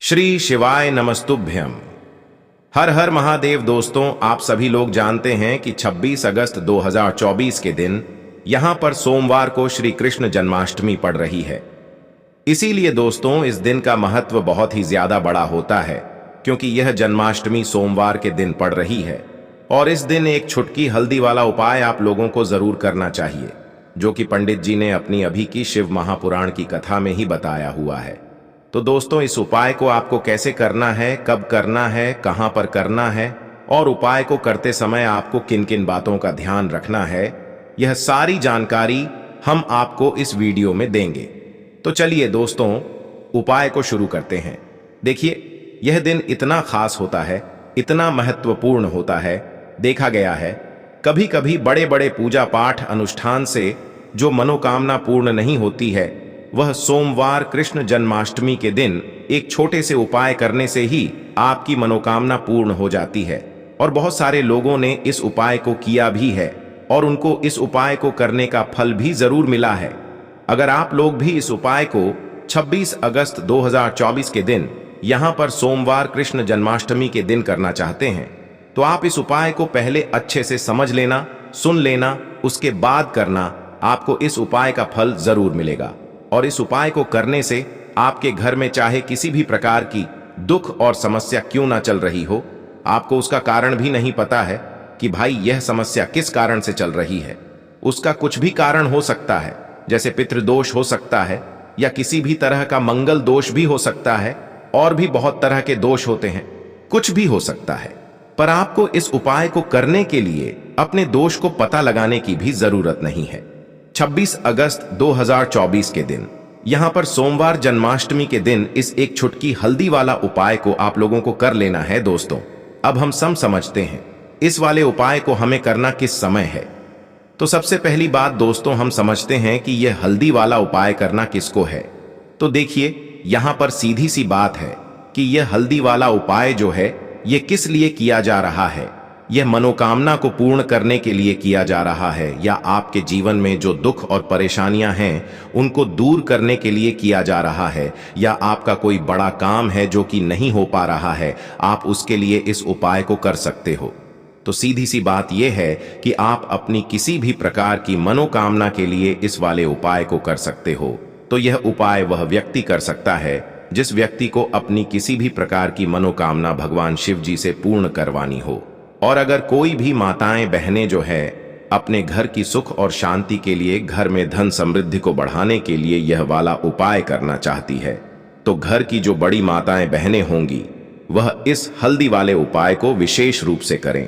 श्री शिवाय नमस्तुभ्यम। हर हर महादेव। दोस्तों, आप सभी लोग जानते हैं कि 26 अगस्त 2024 के दिन यहां पर सोमवार को श्री कृष्ण जन्माष्टमी पड़ रही है। इसीलिए दोस्तों, इस दिन का महत्व बहुत ही ज्यादा बड़ा होता है, क्योंकि यह जन्माष्टमी सोमवार के दिन पड़ रही है। और इस दिन एक छुटकी हल्दी वाला उपाय आप लोगों को जरूर करना चाहिए, जो कि पंडित जी ने अपनी अभी की शिव महापुराण की कथा में ही बताया हुआ है। तो दोस्तों, इस उपाय को आपको कैसे करना है, कब करना है, कहां पर करना है और उपाय को करते समय आपको किन किन बातों का ध्यान रखना है, यह सारी जानकारी हम आपको इस वीडियो में देंगे। तो चलिए दोस्तों, उपाय को शुरू करते हैं। देखिए, यह दिन इतना खास होता है, इतना महत्वपूर्ण होता है। देखा गया है कभी कभी बड़े बड़े पूजा पाठ अनुष्ठान से जो मनोकामना पूर्ण नहीं होती है, वह सोमवार कृष्ण जन्माष्टमी के दिन एक छोटे से उपाय करने से ही आपकी मनोकामना पूर्ण हो जाती है। और बहुत सारे लोगों ने इस उपाय को किया भी है और उनको इस उपाय को करने का फल भी जरूर मिला है। अगर आप लोग भी इस उपाय को 26 अगस्त 2024 के दिन यहां पर सोमवार कृष्ण जन्माष्टमी के दिन करना चाहते हैं, तो आप इस उपाय को पहले अच्छे से समझ लेना, सुन लेना, उसके बाद करना। आपको इस उपाय का फल जरूर मिलेगा। और इस उपाय को करने से आपके घर में चाहे किसी भी प्रकार की दुख और समस्या क्यों ना चल रही हो, आपको उसका कारण भी नहीं पता है कि भाई यह समस्या किस कारण से चल रही है। उसका कुछ भी कारण हो सकता है, जैसे पितृदोष हो सकता है या किसी भी तरह का मंगल दोष भी हो सकता है, और भी बहुत तरह के दोष होते हैं, कुछ भी हो सकता है। पर आपको इस उपाय को करने के लिए अपने दोष को पता लगाने की भी जरूरत नहीं है। 26 अगस्त 2024 के दिन यहां पर सोमवार जन्माष्टमी के दिन इस एक छुटकी हल्दी वाला उपाय को आप लोगों को कर लेना है। दोस्तों, अब हम समझते हैं इस वाले उपाय को हमें करना किस समय है। तो सबसे पहली बात दोस्तों, हम समझते हैं कि यह हल्दी वाला उपाय करना किसको है। तो देखिए, यहां पर सीधी सी बात है कि यह हल्दी वाला उपाय जो है, यह किस लिए किया जा रहा है। यह मनोकामना को पूर्ण करने के लिए किया जा रहा है, या आपके जीवन में जो दुख और परेशानियां हैं उनको दूर करने के लिए किया जा रहा है, या आपका कोई बड़ा काम है जो कि नहीं हो पा रहा है, आप उसके लिए इस उपाय को कर सकते हो। तो सीधी सी बात यह है कि आप अपनी किसी भी प्रकार की मनोकामना के लिए इस वाले उपाय को कर सकते हो। तो यह उपाय वह व्यक्ति कर सकता है जिस व्यक्ति को अपनी किसी भी प्रकार की मनोकामना भगवान शिव जी से पूर्ण करवानी हो। और अगर कोई भी माताएं बहनें जो है अपने घर की सुख और शांति के लिए, घर में धन समृद्धि को बढ़ाने के लिए यह वाला उपाय करना चाहती है, तो घर की जो बड़ी माताएं बहनें होंगी वह इस हल्दी वाले उपाय को विशेष रूप से करें,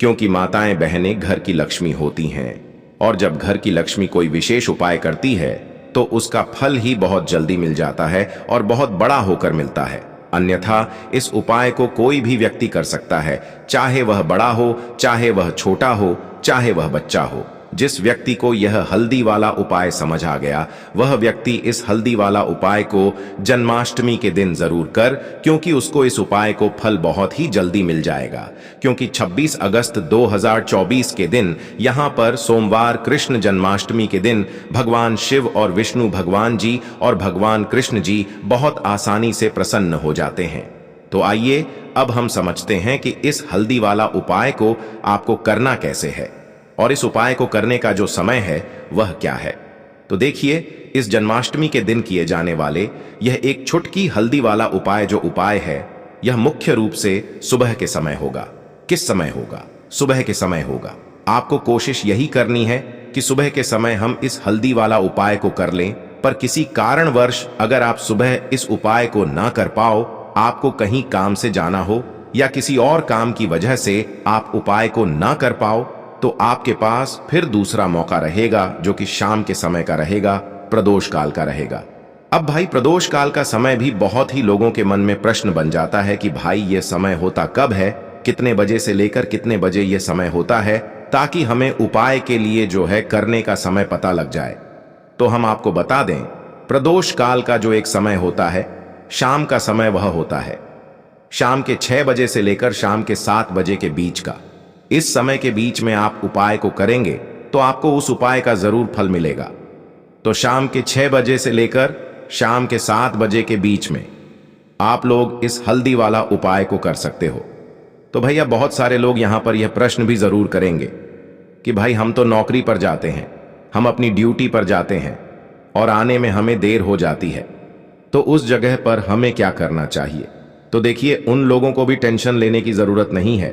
क्योंकि माताएं बहनें घर की लक्ष्मी होती हैं। और जब घर की लक्ष्मी कोई विशेष उपाय करती है तो उसका फल ही बहुत जल्दी मिल जाता है और बहुत बड़ा होकर मिलता है। अन्यथा इस उपाय को कोई भी व्यक्ति कर सकता है, चाहे वह बड़ा हो, चाहे वह छोटा हो, चाहे वह बच्चा हो। जिस व्यक्ति को यह हल्दी वाला उपाय समझ आ गया, वह व्यक्ति इस हल्दी वाला उपाय को जन्माष्टमी के दिन जरूर कर, क्योंकि उसको इस उपाय को फल बहुत ही जल्दी मिल जाएगा। क्योंकि 26 अगस्त 2024 के दिन यहां पर सोमवार कृष्ण जन्माष्टमी के दिन भगवान शिव और विष्णु भगवान जी और भगवान कृष्ण जी बहुत आसानी से प्रसन्न हो जाते हैं। तो आइए अब हम समझते हैं कि इस हल्दी वाला उपाय को आपको करना कैसे है और इस उपाय को करने का जो समय है वह क्या है। तो देखिए, इस जन्माष्टमी के दिन किए जाने वाले यह एक छुटकी हल्दी वाला उपाय जो उपाय है, यह मुख्य रूप से सुबह के समय होगा। किस समय होगा? सुबह के समय होगा। आपको कोशिश यही करनी है कि सुबह के समय हम इस हल्दी वाला उपाय को कर लें। पर किसी कारणवश अगर आप सुबह इस उपाय को ना कर पाओ, आपको कहीं काम से जाना हो या किसी और काम की वजह से आप उपाय को ना कर पाओ, तो आपके पास फिर दूसरा मौका रहेगा, जो कि शाम के समय का रहेगा, प्रदोष काल का रहेगा। अब भाई, प्रदोष काल का समय भी बहुत ही लोगों के मन में प्रश्न बन जाता है कि भाई ये समय होता कब है, कितने बजे से लेकर कितने बजे ये समय होता है, ताकि हमें उपाय के लिए जो है करने का समय पता लग जाए। तो हम आपको बता दें, प्रदोष काल का जो एक समय होता है, शाम का समय वह होता है शाम के 6 बजे से लेकर शाम के 7 बजे के बीच का। इस समय के बीच में आप उपाय को करेंगे तो आपको उस उपाय का जरूर फल मिलेगा। तो शाम के 6 बजे से लेकर शाम के 7 बजे के बीच में आप लोग इस हल्दी वाला उपाय को कर सकते हो। तो भैया बहुत सारे लोग यहां पर यह प्रश्न भी जरूर करेंगे कि भाई हम तो नौकरी पर जाते हैं, हम अपनी ड्यूटी पर जाते हैं और आने में हमें देर हो जाती है, तो उस जगह पर हमें क्या करना चाहिए। तो देखिए, उन लोगों को भी टेंशन लेने की जरूरत नहीं है।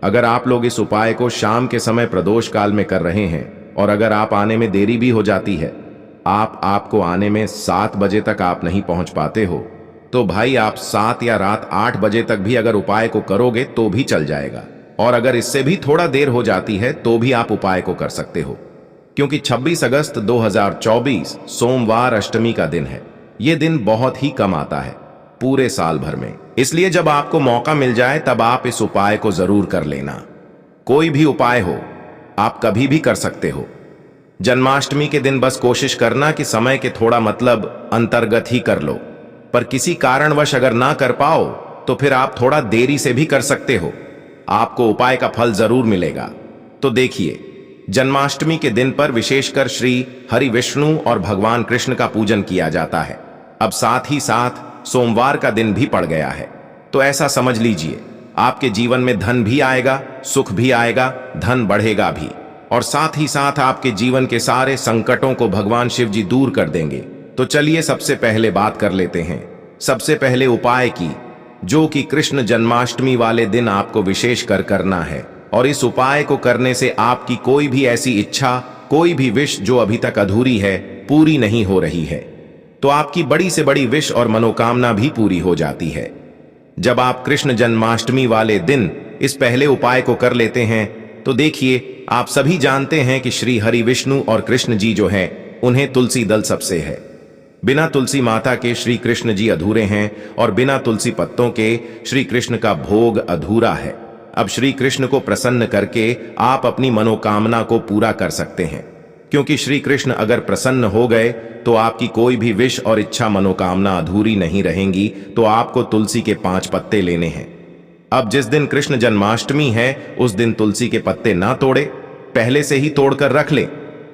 अगर आप लोग इस उपाय को शाम के समय प्रदोष काल में कर रहे हैं और अगर आप आने में देरी भी हो जाती है, आपको आने में 7 बजे तक आप नहीं पहुंच पाते हो, तो भाई आप 7 या रात 8 बजे तक भी अगर उपाय को करोगे तो भी चल जाएगा। और अगर इससे भी थोड़ा देर हो जाती है तो भी आप उपाय को कर सकते हो, क्योंकि 26 अगस्त 2024 सोमवार अष्टमी का दिन है। यह दिन बहुत ही कम आता है पूरे साल भर में, इसलिए जब आपको मौका मिल जाए तब आप इस उपाय को जरूर कर लेना। कोई भी उपाय हो, आप कभी भी कर सकते हो। जन्माष्टमी के दिन बस कोशिश करना कि समय के थोड़ा मतलब अंतर्गत ही कर लो, पर किसी कारणवश अगर ना कर पाओ तो फिर आप थोड़ा देरी से भी कर सकते हो, आपको उपाय का फल जरूर मिलेगा। तो देखिए, जन्माष्टमी के दिन पर विशेषकर श्री हरि विष्णु और भगवान कृष्ण का पूजन किया जाता है। अब साथ ही साथ सोमवार का दिन भी पड़ गया है, तो ऐसा समझ लीजिए आपके जीवन में धन भी आएगा, सुख भी आएगा, धन बढ़ेगा भी, और साथ ही साथ आपके जीवन के सारे संकटों को भगवान शिव जी दूर कर देंगे। तो चलिए सबसे पहले बात कर लेते हैं सबसे पहले उपाय की, जो कि कृष्ण जन्माष्टमी वाले दिन आपको विशेष कर करना है। और इस उपाय को करने से आपकी कोई भी ऐसी इच्छा, कोई भी विश जो अभी तक अधूरी है, पूरी नहीं हो रही है, तो आपकी बड़ी से बड़ी विश और मनोकामना भी पूरी हो जाती है। जब आप कृष्ण जन्माष्टमी वाले दिन इस पहले उपाय को कर लेते हैं तो देखिए, आप सभी जानते हैं कि श्री हरि विष्णु और कृष्ण जी जो हैं, उन्हें तुलसी दल सबसे है। बिना तुलसी माता के श्री कृष्ण जी अधूरे हैं और बिना तुलसी पत्तों के श्री कृष्ण का भोग अधूरा है। अब श्री कृष्ण को प्रसन्न करके आप अपनी मनोकामना को पूरा कर सकते हैं, क्योंकि श्री कृष्ण अगर प्रसन्न हो गए तो आपकी कोई भी विश और इच्छा मनोकामना अधूरी नहीं रहेंगी। तो आपको तुलसी के 5 पत्ते लेने हैं। अब जिस दिन कृष्ण जन्माष्टमी है उस दिन तुलसी के पत्ते ना तोड़े, पहले से ही तोड़कर रख ले।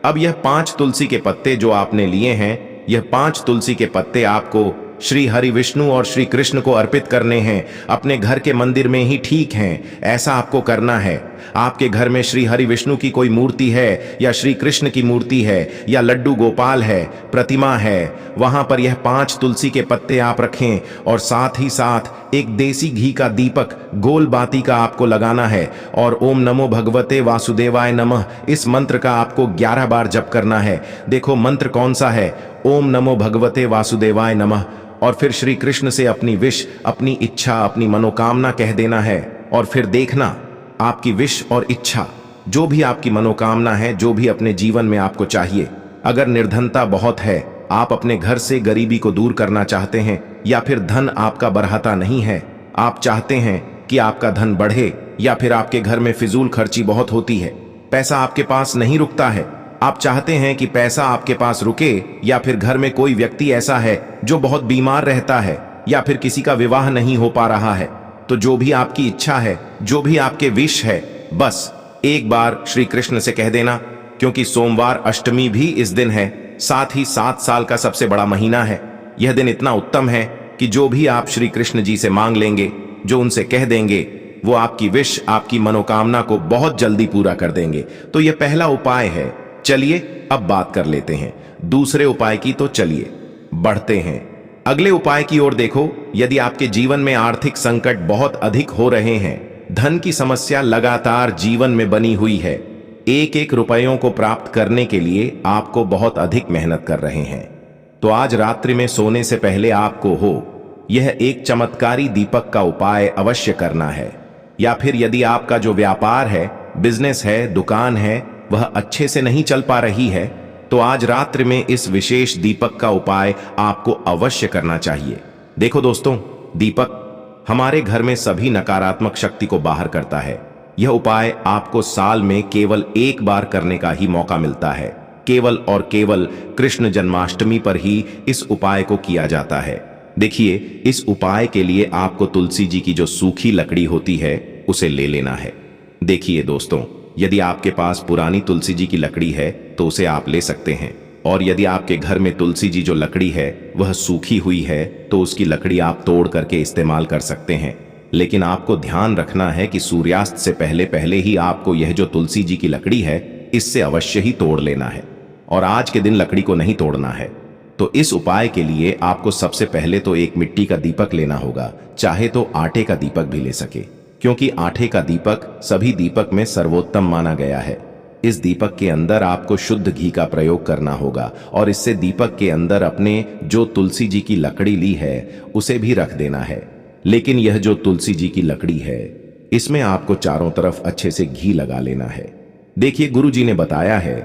अब यह 5 तुलसी के पत्ते जो आपने लिए हैं, यह 5 तुलसी के पत्ते आपको श्री हरि विष्णु और श्री कृष्ण को अर्पित करने हैं। अपने घर के मंदिर में ही ठीक हैं, ऐसा आपको करना है। आपके घर में श्री हरि विष्णु की कोई मूर्ति है या श्री कृष्ण की मूर्ति है या लड्डू गोपाल है, प्रतिमा है, वहां पर यह 5 तुलसी के पत्ते आप रखें और साथ ही साथ एक देसी घी का दीपक गोल बाती का आपको लगाना है और ओम नमो भगवते वासुदेवाय नमः इस मंत्र का आपको 11 बार जप करना है। देखो मंत्र कौन सा है, ओम नमो भगवते वासुदेवाय नमः। और फिर श्री कृष्ण से अपनी विश, अपनी इच्छा, अपनी मनोकामना कह देना है और फिर देखना आपकी विश और इच्छा, जो भी आपकी मनोकामना है, जो भी अपने जीवन में आपको चाहिए। अगर निर्धनता बहुत है, आप अपने घर से गरीबी को दूर करना चाहते हैं, या फिर धन आपका बढ़ाता नहीं है, आप चाहते हैं कि आपका धन बढ़े, या फिर आपके घर में फिजूल खर्ची बहुत होती है, पैसा आपके पास नहीं रुकता है, आप चाहते हैं कि पैसा आपके पास रुके, या फिर घर में कोई व्यक्ति ऐसा है जो बहुत बीमार रहता है, या फिर किसी का विवाह नहीं हो पा रहा है, तो जो भी आपकी इच्छा है, जो भी आपके विश है, बस एक बार श्री कृष्ण से कह देना। क्योंकि सोमवार अष्टमी भी इस दिन है, साथ ही 7 साल का सबसे बड़ा महीना है। यह दिन इतना उत्तम है कि जो भी आप श्री कृष्ण जी से मांग लेंगे, जो उनसे कह देंगे, वो आपकी विश, आपकी मनोकामना को बहुत जल्दी पूरा कर देंगे। तो यह पहला उपाय है। चलिए अब बात कर लेते हैं दूसरे उपाय की। तो चलिए बढ़ते हैं अगले उपाय की ओर। देखो, यदि आपके जीवन में आर्थिक संकट बहुत अधिक हो रहे हैं, धन की समस्या लगातार जीवन में बनी हुई है, एक एक रुपयों को प्राप्त करने के लिए आपको बहुत अधिक मेहनत कर रहे हैं, तो आज रात्रि में सोने से पहले आपको यह एक चमत्कारी दीपक का उपाय अवश्य करना है। या फिर यदि आपका जो व्यापार है, बिजनेस है, दुकान है, वह अच्छे से नहीं चल पा रही है, तो आज रात्रि में इस विशेष दीपक का उपाय आपको अवश्य करना चाहिए। देखो दोस्तों, दीपक हमारे घर में सभी नकारात्मक शक्ति को बाहर करता है। यह उपाय आपको साल में केवल एक बार करने का ही मौका मिलता है। केवल और केवल कृष्ण जन्माष्टमी पर ही इस उपाय को किया जाता है। देखिए, इस उपाय के लिए आपको तुलसी जी की जो सूखी लकड़ी होती है उसे ले लेना है। देखिए दोस्तों, यदि आपके पास पुरानी तुलसी जी की लकड़ी है तो उसे आप ले सकते हैं, और यदि आपके घर में तुलसी जी जो लकड़ी है वह सूखी हुई है तो उसकी लकड़ी आप तोड़ करके इस्तेमाल कर सकते हैं। लेकिन आपको ध्यान रखना है कि सूर्यास्त से पहले पहले ही आपको यह जो तुलसी जी की लकड़ी है इससे अवश्य ही तोड़ लेना है और आज के दिन लकड़ी को नहीं तोड़ना है। तो इस उपाय के लिए आपको सबसे पहले तो एक मिट्टी का दीपक लेना होगा, चाहे तो आटे का दीपक भी ले सके, क्योंकि आटे का दीपक सभी दीपक में सर्वोत्तम माना गया है। इस दीपक के अंदर आपको शुद्ध घी का प्रयोग करना होगा और इससे दीपक के अंदर अपने जो तुलसी जी की लकड़ी ली है उसे भी रख देना है। लेकिन यह जो तुलसी जी की लकड़ी है इसमें आपको चारों तरफ अच्छे से घी लगा लेना है। देखिए, गुरु जी ने बताया है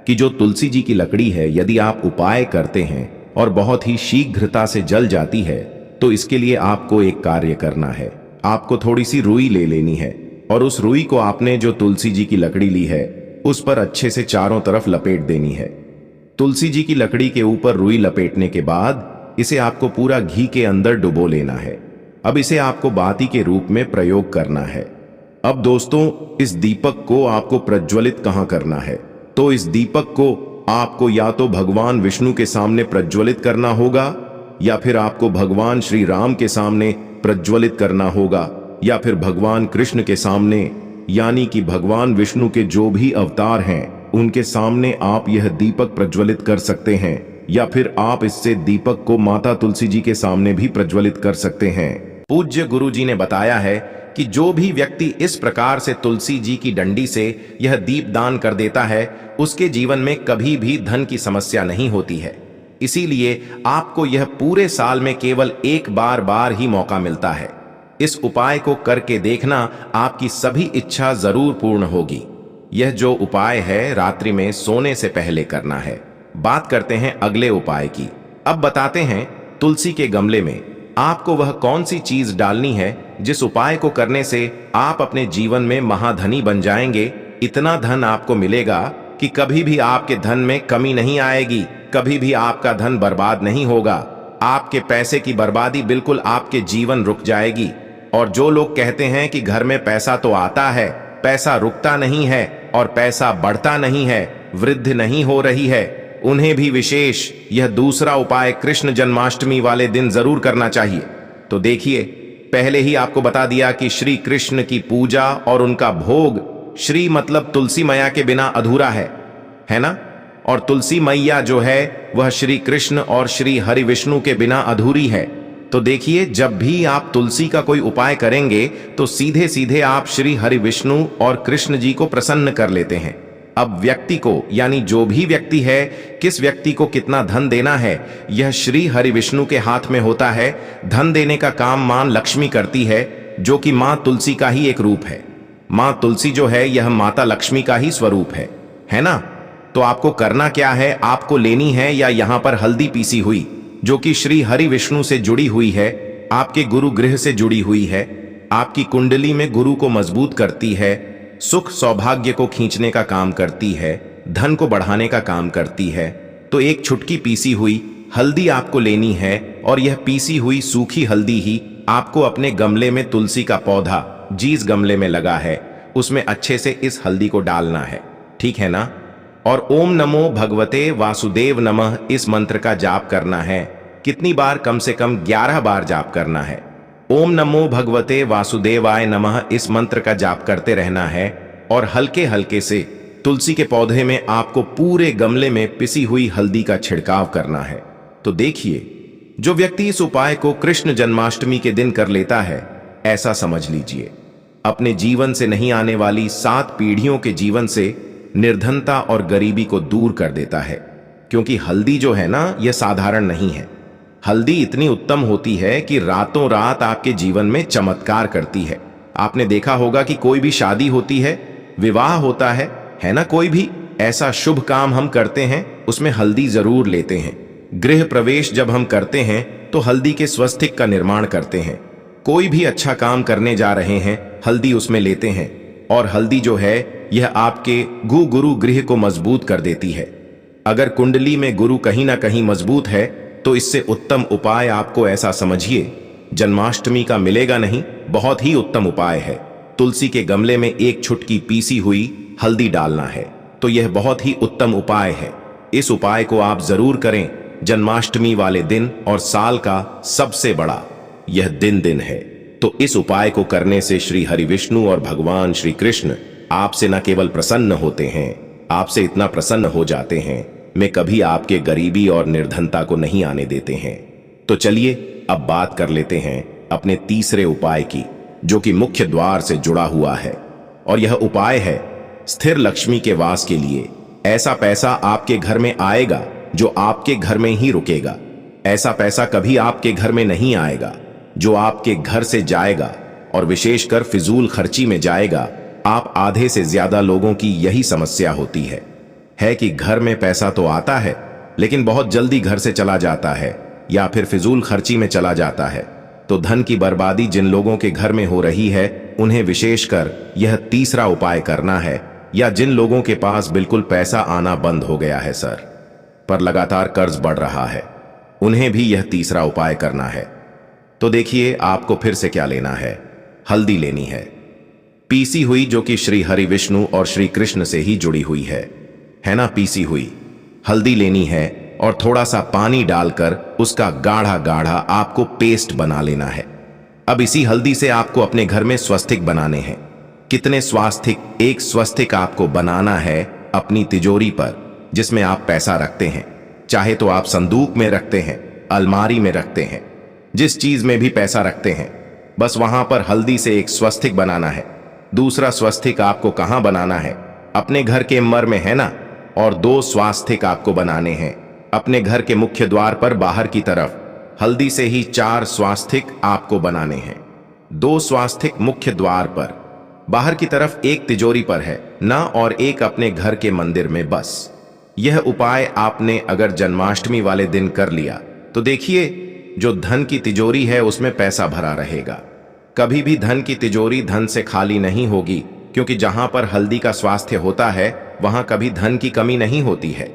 कि जो तुलसी जी की लकड़ी है यदि आप उपाय करते हैं और बहुत ही शीघ्रता से जल जाती है तो इसके लिए आपको एक कार्य करना है। आपको थोड़ी सी रुई ले लेनी है और उस रुई को आपने जो तुलसी जी की लकड़ी ली है उस पर अच्छे से चारों तरफ लपेट देनी है। तुलसी जी की लकड़ी के ऊपर रुई लपेटने के बाद इसे आपको पूरा घी के अंदर डुबो लेना है। अब इसे आपको बाती के रूप में प्रयोग करना है। अब दोस्तों, इस दीपक को आपको प्रज्वलित कहां करना है? तो इस दीपक को आपको या तो भगवान विष्णु के सामने प्रज्वलित करना होगा या फिर आपको भगवान श्री राम के सामने प्रज्वलित करना होगा या फिर भगवान कृष्ण के सामने, यानी कि भगवान विष्णु के जो भी अवतार हैं उनके सामने आप यह दीपक प्रज्वलित कर सकते हैं, या फिर आप इससे दीपक को माता तुलसी जी के सामने भी प्रज्वलित कर सकते हैं। पूज्य गुरु जी ने बताया है कि जो भी व्यक्ति इस प्रकार से तुलसी जी की डंडी से यह दीप दान कर देता है उसके जीवन में कभी भी धन की समस्या नहीं होती है। इसीलिए आपको यह पूरे साल में केवल एक बार ही मौका मिलता है। इस उपाय को करके देखना, आपकी सभी इच्छा जरूर पूर्ण होगी। यह जो उपाय है रात्रि में सोने से पहले करना है। बात करते हैं अगले उपाय की। अब बताते हैं तुलसी के गमले में आपको वह कौन सी चीज डालनी है जिस उपाय को करने से आप अपने जीवन में महाधनी बन जाएंगे। इतना धन आपको मिलेगा कि कभी भी आपके धन में कमी नहीं आएगी, कभी भी आपका धन बर्बाद नहीं होगा। आपके पैसे की बर्बादी बिल्कुल आपके जीवन रुक जाएगी। और जो लोग कहते हैं कि घर में पैसा तो आता है, पैसा रुकता नहीं है और पैसा बढ़ता नहीं है, वृद्धि नहीं हो रही है, उन्हें भी विशेष यह दूसरा उपाय कृष्ण जन्माष्टमी वाले दिन जरूर करना चाहिए। तो देखिए, पहले ही आपको बता दिया कि श्री कृष्ण की पूजा और उनका भोग, श्री मतलब तुलसी मैया के बिना अधूरा है ना? और तुलसी मैया जो है वह श्री कृष्ण और श्री हरि विष्णु के बिना अधूरी है। तो देखिए, जब भी आप तुलसी का कोई उपाय करेंगे तो सीधे सीधे आप श्री हरि विष्णु और कृष्ण जी को प्रसन्न कर लेते हैं। अब व्यक्ति को, यानी जो भी व्यक्ति है, किस व्यक्ति को कितना धन देना है यह श्री हरि विष्णु के हाथ में होता है। धन देने का काम मां लक्ष्मी करती है, जो कि मां तुलसी का ही एक रूप है। मां तुलसी जो है यह माता लक्ष्मी का ही स्वरूप है ना? तो आपको करना क्या है, आपको लेनी है या यहां पर हल्दी पीसी हुई जो कि श्री हरि विष्णु से जुड़ी हुई है, आपके गुरु गृह से जुड़ी हुई है, आपकी कुंडली में गुरु को मजबूत करती है, सुख सौभाग्य को खींचने का काम करती है, धन को बढ़ाने का काम करती है। तो एक छुटकी पीसी हुई हल्दी आपको लेनी है और यह पीसी हुई सूखी हल्दी ही आपको अपने गमले में, तुलसी का पौधा जिस गमले में लगा है उसमें अच्छे से इस हल्दी को डालना है, ठीक है ना? और ओम नमो भगवते वासुदेव नमः इस मंत्र का जाप करना है। कितनी बार? कम से कम 11 बार जाप करना है। ओम नमो भगवते वासुदेवाय नमः इस मंत्र का जाप करते रहना है और हल्के हल्के से तुलसी के पौधे में आपको पूरे गमले में पिसी हुई हल्दी का छिड़काव करना है। तो देखिए, जो व्यक्ति इस उपाय को कृष्ण जन्माष्टमी के दिन कर लेता है, ऐसा समझ लीजिए अपने जीवन से नहीं आने वाली 7 पीढ़ियों के जीवन से निर्धनता और गरीबी को दूर कर देता है। क्योंकि हल्दी जो है ना, यह साधारण नहीं है। हल्दी इतनी उत्तम होती है कि रातों रात आपके जीवन में चमत्कार करती है। आपने देखा होगा कि कोई भी शादी होती है, विवाह होता है ना, कोई भी ऐसा शुभ काम हम करते हैं उसमें हल्दी जरूर लेते हैं। गृह प्रवेश जब हम करते हैं तो हल्दी के स्वस्तिक का निर्माण करते हैं। कोई भी अच्छा काम करने जा रहे हैं, हल्दी उसमें लेते हैं। और हल्दी जो है यह आपके गुरु गृह को मजबूत कर देती है। अगर कुंडली में गुरु कहीं ना कहीं मजबूत है तो इससे उत्तम उपाय आपको ऐसा समझिए जन्माष्टमी का मिलेगा नहीं। बहुत ही उत्तम उपाय है। तुलसी के गमले में एक छुटकी पीसी हुई हल्दी डालना है। तो यह बहुत ही उत्तम उपाय है। इस उपाय को आप जरूर करें। जन्माष्टमी वाले दिन और साल का सबसे बड़ा यह दिन है, तो इस उपाय को करने से श्री हरि विष्णु और भगवान श्री कृष्ण आपसे न केवल प्रसन्न होते हैं, आपसे इतना प्रसन्न हो जाते हैं मैं कभी आपके गरीबी और निर्धनता को नहीं आने देते हैं। तो चलिए अब बात कर लेते हैं अपने तीसरे उपाय की, जो कि मुख्य द्वार से जुड़ा हुआ है। और यह उपाय है स्थिर लक्ष्मी के वास के लिए। ऐसा पैसा आपके घर में आएगा जो आपके घर में ही रुकेगा। ऐसा पैसा कभी आपके घर में नहीं आएगा जो आपके घर से जाएगा, और विशेषकर फिजूल खर्ची में जाएगा। आप आधे से ज्यादा लोगों की यही समस्या होती है कि घर में पैसा तो आता है लेकिन बहुत जल्दी घर से चला जाता है या फिर फिजूल खर्ची में चला जाता है। तो धन की बर्बादी जिन लोगों के घर में हो रही है उन्हें विशेषकर यह तीसरा उपाय करना है, या जिन लोगों के पास बिल्कुल पैसा आना बंद हो गया है सर, पर लगातार कर्ज बढ़ रहा है, उन्हें भी यह तीसरा उपाय करना है। तो देखिए आपको फिर से क्या लेना है, हल्दी लेनी है, पीसी हुई, जो कि श्री हरि विष्णु और श्री कृष्ण से ही जुड़ी हुई है ना। पीसी हुई हल्दी लेनी है और थोड़ा सा पानी डालकर उसका गाढ़ा गाढ़ा आपको पेस्ट बना लेना है। अब इसी हल्दी से आपको अपने घर में स्वस्तिक बनाने हैं। कितने स्वास्तिक? एक स्वस्तिक आपको बनाना है अपनी तिजोरी पर, जिसमें आप पैसा रखते हैं। चाहे तो आप संदूक में रखते हैं, अलमारी में रखते हैं, जिस चीज में भी पैसा रखते हैं, बस वहां पर हल्दी से एक स्वस्तिक बनाना है। दूसरा स्वस्तिक आपको कहां बनाना है? अपने घर के मर में, है ना। और 2 स्वास्तिक आपको बनाने हैं अपने घर के मुख्य द्वार पर बाहर की तरफ। हल्दी से ही 4 स्वास्तिक आपको बनाने हैं। 2 स्वास्तिक मुख्य द्वार पर बाहर की तरफ, एक तिजोरी पर है ना, और एक अपने घर के मंदिर में। बस यह उपाय आपने अगर जन्माष्टमी वाले दिन कर लिया तो देखिए जो धन की तिजोरी है उसमें पैसा भरा रहेगा। कभी भी धन की तिजोरी धन से खाली नहीं होगी, क्योंकि जहां पर हल्दी का स्वास्थ्य होता है वहां कभी धन की कमी नहीं होती है।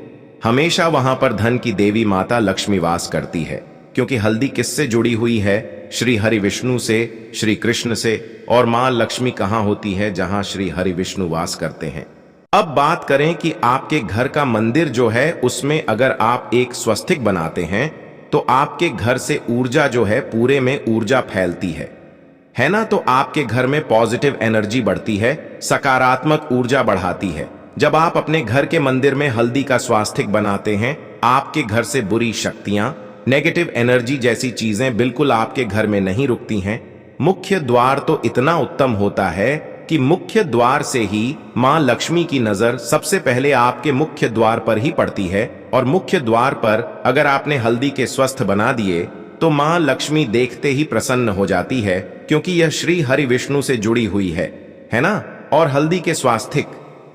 हमेशा वहां पर धन की देवी माता लक्ष्मी वास करती है, क्योंकि हल्दी किससे जुड़ी हुई है? श्री हरि विष्णु से, श्री कृष्ण से। और मां लक्ष्मी कहां होती है? जहां श्री हरि विष्णु वास करते हैं। अब बात करें कि आपके घर का मंदिर जो है उसमें अगर आप एक स्वस्तिक बनाते हैं तो आपके घर से ऊर्जा जो है पूरे में ऊर्जा फैलती है ना। तो आपके घर में पॉजिटिव एनर्जी बढ़ती है, सकारात्मक ऊर्जा बढ़ाती है। जब आप अपने घर के मंदिर में हल्दी का स्वास्तिक बनाते हैं, आपके घर से बुरी शक्तियां, नेगेटिव एनर्जी जैसी चीजें बिल्कुल आपके घर में नहीं रुकती हैं। मुख्य द्वार तो इतना उत्तम होता है कि मुख्य द्वार से ही मां लक्ष्मी की नजर सबसे पहले आपके मुख्य द्वार पर ही पड़ती है। और मुख्य द्वार पर अगर आपने हल्दी के स्वस्थ बना दिए तो मां लक्ष्मी देखते ही प्रसन्न हो जाती है, क्योंकि यह श्री हरि विष्णु से जुड़ी हुई है ना। और हल्दी के स्वास्तिक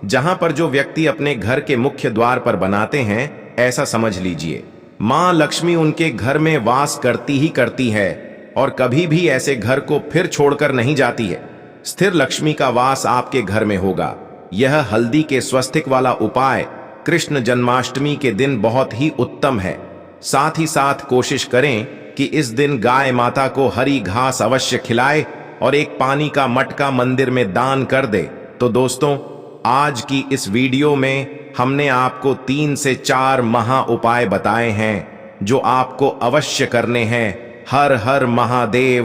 जहां पर जो व्यक्ति अपने घर के मुख्य द्वार पर बनाते हैं, ऐसा समझ लीजिए मां लक्ष्मी उनके घर में वास करती ही करती है और कभी भी ऐसे घर को फिर छोड़कर नहीं जाती है। स्थिर लक्ष्मी का वास आपके घर में होगा। यह हल्दी के स्वस्तिक वाला उपाय कृष्ण जन्माष्टमी के दिन बहुत ही उत्तम है। साथ ही साथ कोशिश करें कि इस दिन गाय माता को हरी घास अवश्य खिलाए और एक पानी का मटका मंदिर में दान कर दे। तो दोस्तों, आज की इस वीडियो में हमने आपको 3 से 4 महा उपाय बताए हैं जो आपको अवश्य करने हैं। हर हर महादेव।